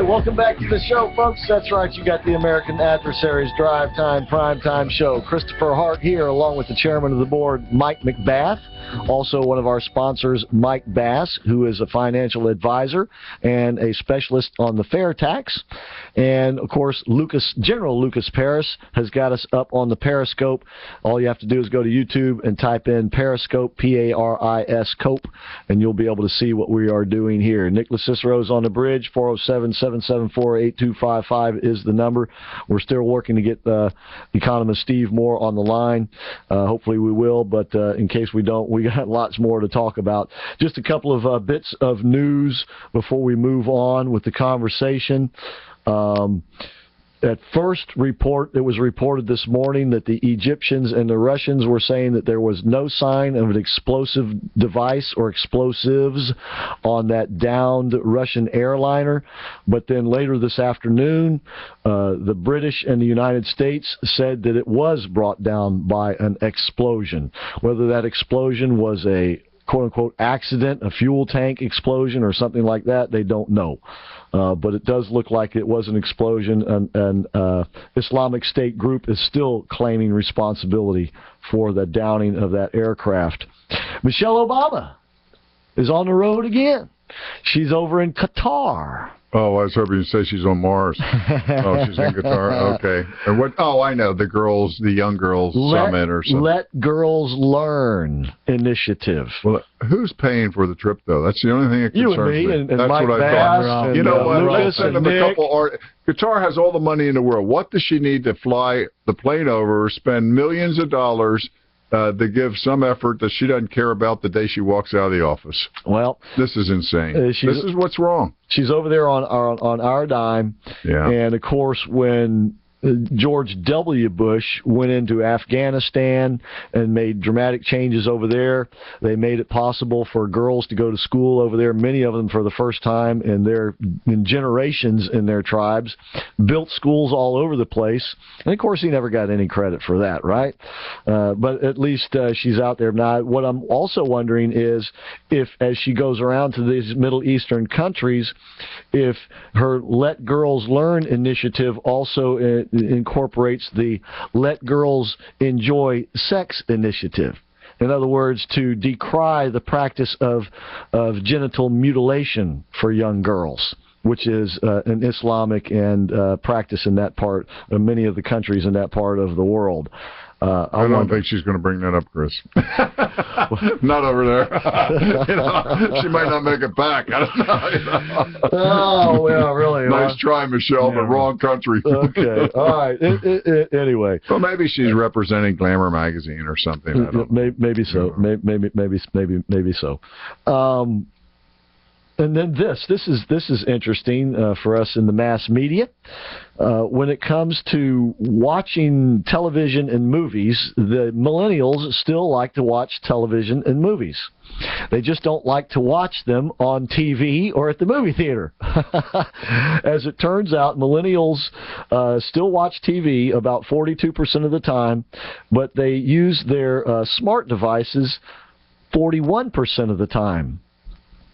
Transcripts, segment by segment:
welcome back to the show, folks. That's right, you got the American Adversaries Drive Time Primetime Show. Christopher Hart here, along with the chairman of the board, Mike McBath. Also one of our sponsors, Mike Bass, who is a financial advisor and a specialist on the fair tax. And, of course, General Lucas Paris has got us up on the Pariscope. All you have to do is go to YouTube and type in Pariscope, P-A-R-I-S-Cope, and you'll be able to see what we are doing here. Nicholas Cicero's on the bridge. 407-774-8255 is the number. We're still working to get economist Steve Moore on the line. Hopefully we will, but in case we don't, we got lots more to talk about. Just a couple of bits of news before we move on with the conversation. At first report, it was reported this morning that the Egyptians and the Russians were saying that there was no sign of an explosive device or explosives on that downed Russian airliner. But then later this afternoon, the British and the United States said that it was brought down by an explosion. Whether that explosion was a quote-unquote accident, a fuel tank explosion or something like that, they don't know. But it does look like it was an explosion, and Islamic State group is still claiming responsibility for the downing of that aircraft. Michelle Obama is on the road again. She's over in Qatar. Oh, I was hoping you'd say she's on Mars. Oh, she's in Qatar. Okay. And what? Oh, I know. The Young Girls Summit or something. Let Girls Learn initiative. Well, who's paying for the trip, though? That's the only thing that concerns you and me. And that's Mike what I Bass thought. and, you know what? Lucas Let's send them a couple. Qatar has all the money in the world. What does she need to fly the plane over, spend millions of dollars to give some effort that she doesn't care about the day she walks out of the office? Well, this is insane. This is what's wrong. She's over there on our dime. Yeah. And, of course, when George W. Bush went into Afghanistan and made dramatic changes over there, they made it possible for girls to go to school over there, many of them for the first time in generations in their tribes, built schools all over the place. And, of course, he never got any credit for that, right? But at least she's out there. Now, what I'm also wondering is if, as she goes around to these Middle Eastern countries, if her Let Girls Learn initiative also incorporates the Let Girls Enjoy Sex initiative. In other words, to decry the practice of genital mutilation for young girls, which is an Islamic and practice in that part of many of the countries in that part of the world. I don't think she's going to bring that up, Chris. Not over there. She might not make it back. I don't know. Oh, well, really. Nice try, Michelle, but wrong country. Okay. All right. Anyway. Well, maybe she's representing Glamour magazine or something. I don't know. Maybe so. Maybe so. And then this is interesting for us in the mass media. When it comes to watching television and movies, the millennials still like to watch television and movies. They just don't like to watch them on TV or at the movie theater. As it turns out, millennials still watch TV about 42% of the time, but they use their smart devices 41% of the time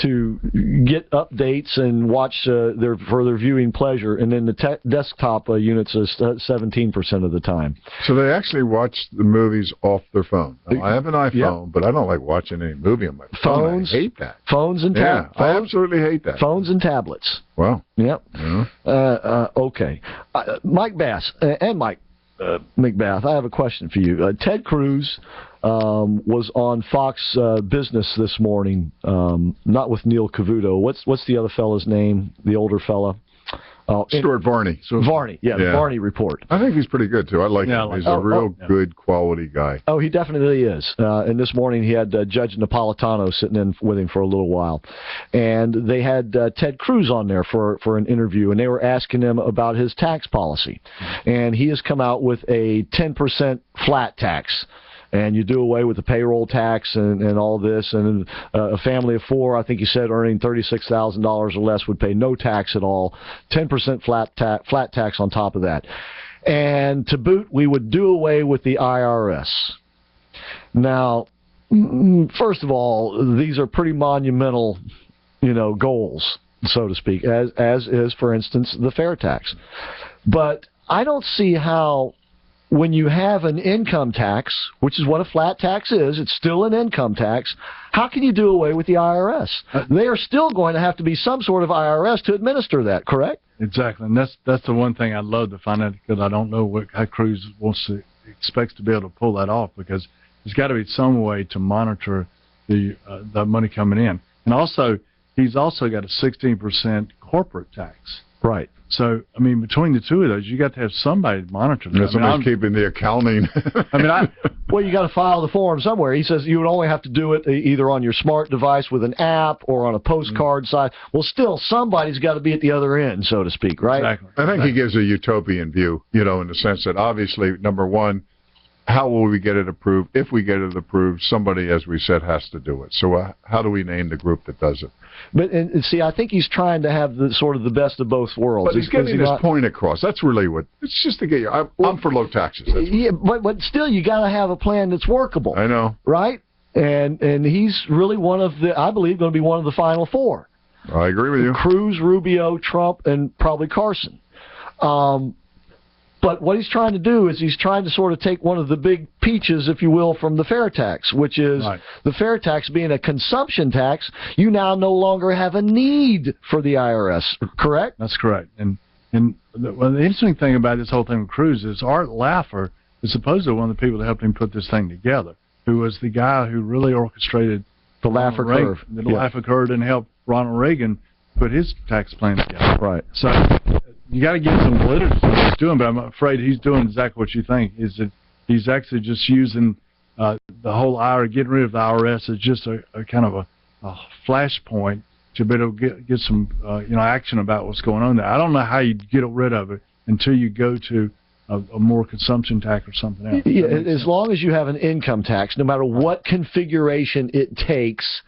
to get updates and watch for their viewing pleasure, and then the desktop units is 17% of the time. So they actually watch the movies off their phone. Now, I have an iPhone, but I don't like watching any movie on my phone. I hate that. Phones and tablets. I absolutely hate that. Phones and tablets. Wow. Yep. Okay. Mike Bass and Mike McBath, I have a question for you. Ted Cruz was on Fox Business this morning, not with Neil Cavuto. What's the other fella's name? The older fella? Stuart Varney. Varney, the Varney Report. I think he's pretty good, too. I like him. He's a real good quality guy. Oh, he definitely is. And this morning he had Judge Napolitano sitting in with him for a little while. And they had Ted Cruz on there for an interview, and they were asking him about his tax policy. And he has come out with a 10% flat tax. And you do away with the payroll tax and all this, and a family of four, I think you said, earning $36,000 or less would pay no tax at all, 10% flat tax on top of that. And to boot, we would do away with the IRS. Now, first of all, these are pretty monumental, goals. so to speak, as is, for instance, the fair tax. But I don't see how, when you have an income tax, which is what a flat tax is, it's still an income tax, how can you do away with the IRS? They are still going to have to be some sort of IRS to administer that, correct? Exactly, and that's the one thing I'd love to find out, because I don't know how Cruz expects to be able to pull that off, because there's got to be some way to monitor the money coming in. And also, he's also got a 16% corporate tax. Right. So, I mean, between the two of those, you got to have somebody to monitor that. Somebody's keeping the accounting. Well, you got to file the form somewhere. He says you would only have to do it either on your smart device with an app or on a postcard side. Well, still, somebody's got to be at the other end, so to speak, right? Exactly. I think he gives a utopian view, in the sense that obviously, number one, how will we get it approved? If we get it approved, somebody, as we said, has to do it. So how do we name the group that does it? But and see, I think he's trying to have the sort of the best of both worlds. But he's getting his point across. That's really what. It's just to get you. I'm for low taxes. Yeah, but still, you got to have a plan that's workable. I know. Right? And he's really one of the, I believe, going to be one of the final four. I agree with you. Cruz, Rubio, Trump, and probably Carson. But what he's trying to do is he's trying to sort of take one of the big peaches, if you will, from the fair tax, which is the fair tax being a consumption tax. You now no longer have a need for the IRS, correct? That's correct. And the interesting thing about this whole thing with Cruz is Art Laffer is supposedly one of the people that helped him put this thing together, who was the guy who really orchestrated the Laffer curve. The Laffer curve, and helped Ronald Reagan put his tax plan together. Right. So you got to give some validity to what he's doing, but I'm afraid he's doing exactly what you think, is that he's actually just using the whole IRS, getting rid of the IRS as just a kind of a flashpoint to be able to get some action about what's going on there. I don't know how you get rid of it until you go to a more consumption tax or something else. Yeah, as long as you have an income tax, no matter what configuration it takes,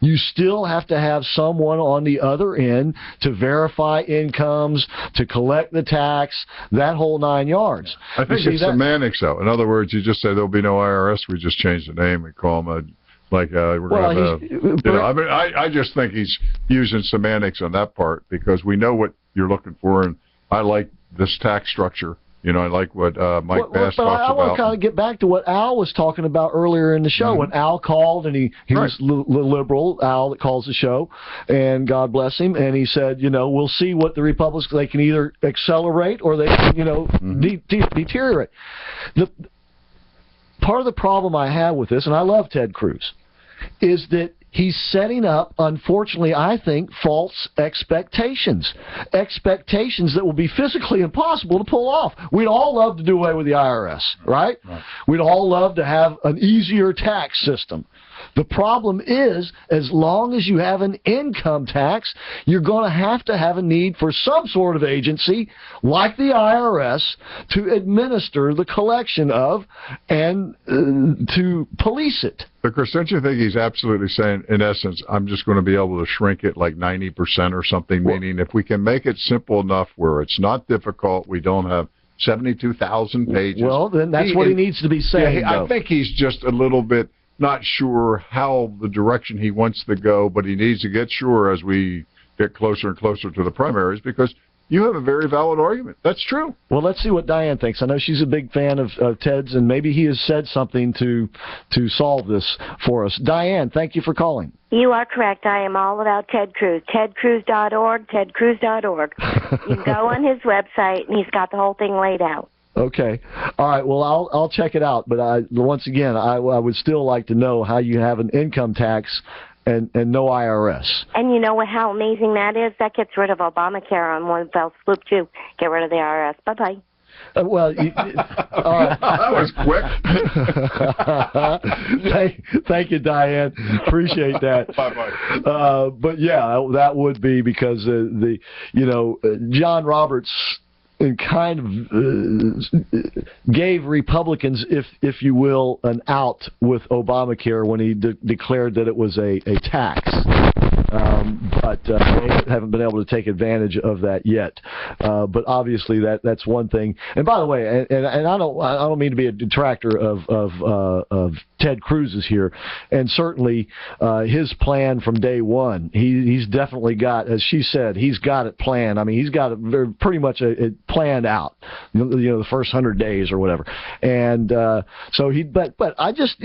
you still have to have someone on the other end to verify incomes, to collect the tax, that whole 9 yards. I think it's semantics, though. In other words, you just say there'll be no IRS. We just change the name and call them we're going to have I just think he's using semantics on that part, because we know what you're looking for, and I like this tax structure. I like what Mike Bass talks about. I want to kind of get back to what Al was talking about earlier in the show. When Al called, and he was liberal, Al that calls the show, and God bless him, and he said, we'll see what the Republicans, they can either accelerate or they can, deteriorate. Part of the problem I have with this, and I love Ted Cruz, is that he's setting up, unfortunately, I think, false expectations. Expectations that will be physically impossible to pull off. We'd all love to do away with the IRS, right? We'd all love to have an easier tax system. The problem is, as long as you have an income tax, you're going to have a need for some sort of agency, like the IRS, to administer the collection of and to police it. But Chris, don't you think he's absolutely saying, in essence, I'm just going to be able to shrink it like 90% or something, meaning if we can make it simple enough where it's not difficult, we don't have 72,000 pages. Well, then that's what he needs to be saying. I think he's just a little bit not sure how the direction he wants to go, but he needs to get sure as we get closer and closer to the primaries, because you have a very valid argument. That's true. Well, let's see what Diane thinks. I know she's a big fan of Ted's, and maybe he has said something to solve this for us. Diane, thank you for calling. You are correct. I am all about Ted Cruz. TedCruz.org, TedCruz.org. You can go on his website, and he's got the whole thing laid out. Okay. All right. Well, I'll check it out. But once again, I would still like to know how you have an income tax and no IRS. And you know how amazing that is? That gets rid of Obamacare on one fell swoop, too. Get rid of the IRS. Bye-bye. All right. That was quick. Thank you, Diane. Appreciate that. Bye-bye. But yeah, that would be because John Roberts and kind of gave Republicans, if you will, an out with Obamacare when he declared that it was a tax. but they haven't been able to take advantage of that yet. But obviously that's one thing. And by the way, and I don't mean to be a detractor of Ted Cruz's here, and certainly his plan from day one. He's definitely got, as she said, he's got it planned. I mean, he's got it pretty much planned out. The first 100 days or whatever. And so but I just,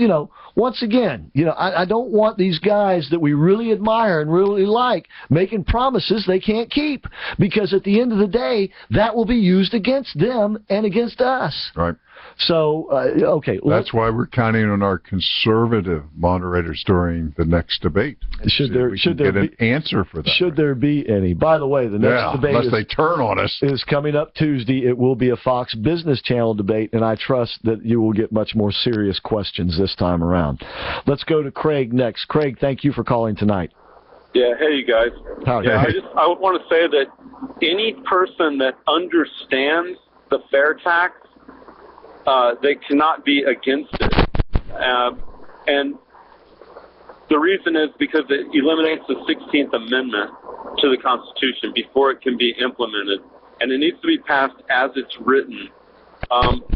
once again, I don't want these guys that we really admire and really like making promises they can't keep, because at the end of the day, that will be used against them and against us. Right. So, okay. That's why we're counting on our conservative moderators during the next debate. Should there get an answer for that? Should there be any? By the way, the next debate unless they turn on us, is coming up Tuesday. It will be a Fox Business Channel debate, and I trust that you will get much more serious questions this time around. Let's go to Craig next. Craig, thank you for calling tonight. Yeah, hey, you guys. Howdy. Yeah, I would want to say that any person that understands the fair tax, they cannot be against it. And the reason is because it eliminates the 16th Amendment to the Constitution before it can be implemented. And it needs to be passed as it's written.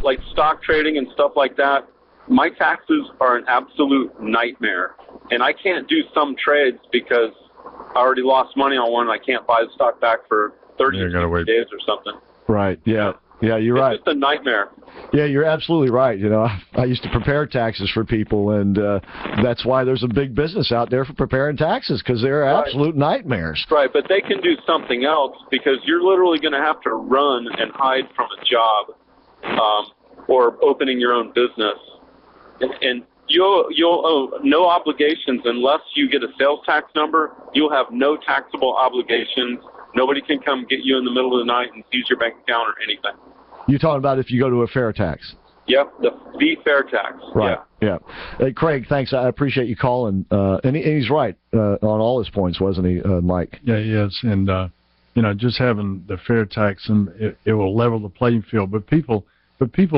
Like stock trading and stuff like that, my taxes are an absolute nightmare. And I can't do some trades because I already lost money on one and I can't buy the stock back for 30 days or something. Right, yeah. Yeah, you're right. It's just a nightmare. Yeah, you're absolutely right. I used to prepare taxes for people, and that's why there's a big business out there for preparing taxes, because they're absolute nightmares. Right, but they can do something else, because you're literally going to have to run and hide from a job or opening your own business. And you'll owe no obligations unless you get a sales tax number. You'll have no taxable obligations. Nobody can come get you in the middle of the night and seize your bank account or anything. You're talking about if you go to a fair tax. Yep, the fair tax. Right. Yeah. Hey, Craig, thanks. I appreciate you calling. And he's right on all his points, wasn't he, Mike? Yeah, yes. And just having the fair tax, and it will level the playing field. But people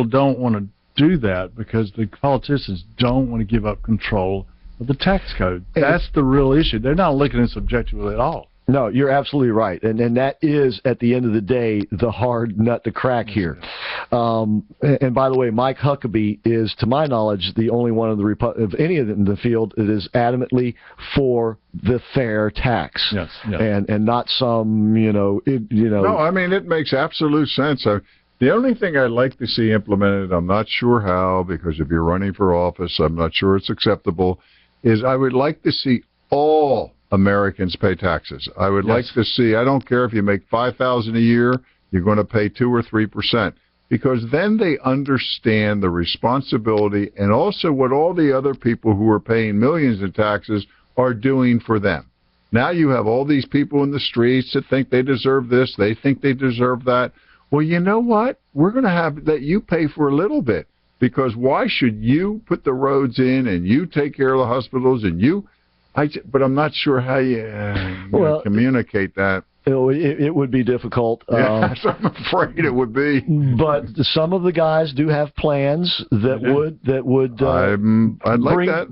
don't want to do that because the politicians don't want to give up control of the tax code. That's the real issue. They're not looking at it subjectively at all. No, you're absolutely right, and that is, at the end of the day, the hard nut to crack here. And by the way, Mike Huckabee is, to my knowledge, the only one of any of them in the field that is adamantly for the fair tax. Yes. And not some, No, I mean, it makes absolute sense. The only thing I'd like to see implemented, I'm not sure how, because if you're running for office, I'm not sure it's acceptable, is I would like to see all Americans pay taxes. I would like to see, I don't care if you make $5,000 a year, you're going to pay 2 or 3%, because then they understand the responsibility and also what all the other people who are paying millions in taxes are doing for them. Now you have all these people in the streets that think they deserve this, they think they deserve that. Well, you know what? We're going to have that you pay for a little bit, because why should you put the roads in and you take care of the hospitals and you but I'm not sure how you communicate that. It would be difficult. I'm afraid it would be. But some of the guys do have plans that would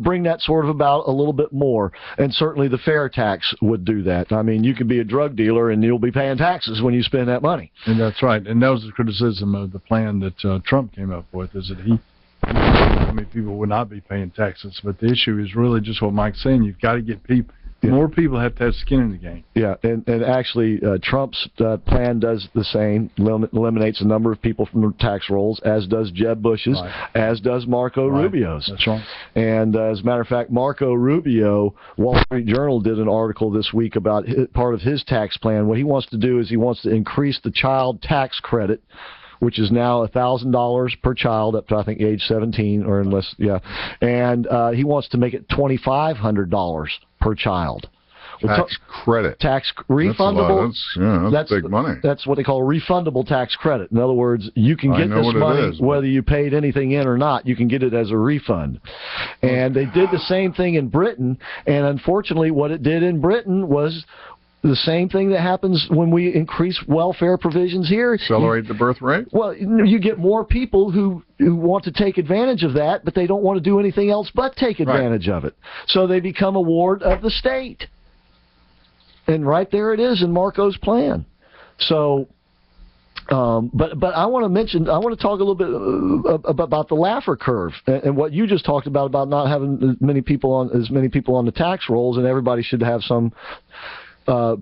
bring that sort of about a little bit more. And certainly the fair tax would do that. I mean, you could be a drug dealer and you'll be paying taxes when you spend that money. And that's right. And that was the criticism of the plan that Trump came up with, is that I mean, people would not be paying taxes. But the issue is really just what Mike's saying. You've got to get people. More people have to have skin in the game. Yeah, and actually Trump's plan does the same, eliminates a number of people from the tax rolls, as does Jeb Bush's, as does Marco Rubio's. That's right. And as a matter of fact, Marco Rubio, Wall Street Journal did an article this week about part of his tax plan. What he wants to do is he wants to increase the child tax credit, which is now $1,000 per child up to, I think, age 17 or unless, and he wants to make it $2,500 per child. Tax credit. Tax refundable. That's big money. That's what they call refundable tax credit. In other words, you can get this money whether you paid anything in or not. You can get it as a refund. And they did the same thing in Britain, and unfortunately what it did in Britain was the same thing that happens when we increase welfare provisions here. Accelerate the birth rate? Well, you get more people who want to take advantage of that, but they don't want to do anything else but take advantage of it. So they become a ward of the state. And right there it is in Marco's plan. So, but I want to talk a little bit about the Laffer curve and what you just talked about not having as many people on the tax rolls, and everybody should have some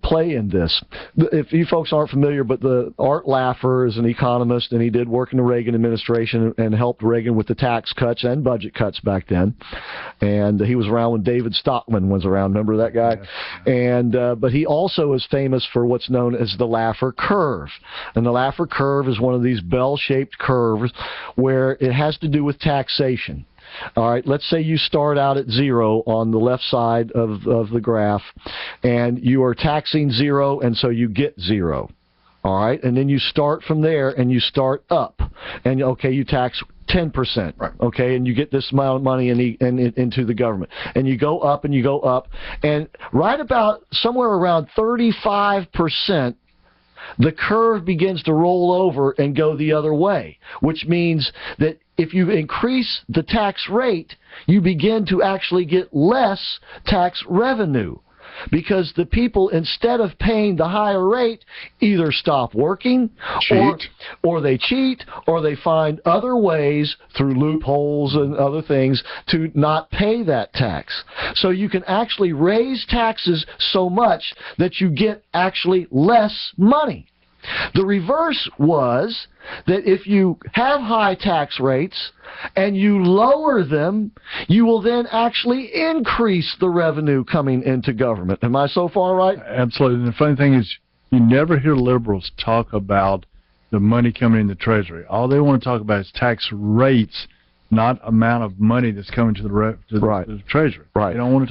play in this. If you folks aren't familiar, but Art Laffer is an economist, and he did work in the Reagan administration and helped Reagan with the tax cuts and budget cuts back then. And he was around when David Stockman was around. Remember that guy? Yes. And but he also is famous for what's known as the Laffer curve. And the Laffer curve is one of these bell-shaped curves where it has to do with taxation. All right, let's say you start out at 0 on the left side of the graph, and you are taxing 0, and so you get 0. All right, and then you start from there, and you start up, and okay, you tax 10%, right. Okay, and you get this amount of money into the government, and you go up, and you go up, and right about somewhere around 35%, the curve begins to roll over and go the other way, which means that if you increase the tax rate, you begin to actually get less tax revenue, because the people, instead of paying the higher rate, either stop working, or they cheat, or they find other ways through loopholes and other things to not pay that tax. So you can actually raise taxes so much that you get actually less money. The reverse was that if you have high tax rates and you lower them, you will then actually increase the revenue coming into government. Am I so far right? Absolutely. And the funny thing is, you never hear liberals talk about the money coming in the Treasury. All they want to talk about is tax rates, not amount of money that's coming to the Treasury. Right. They don't want to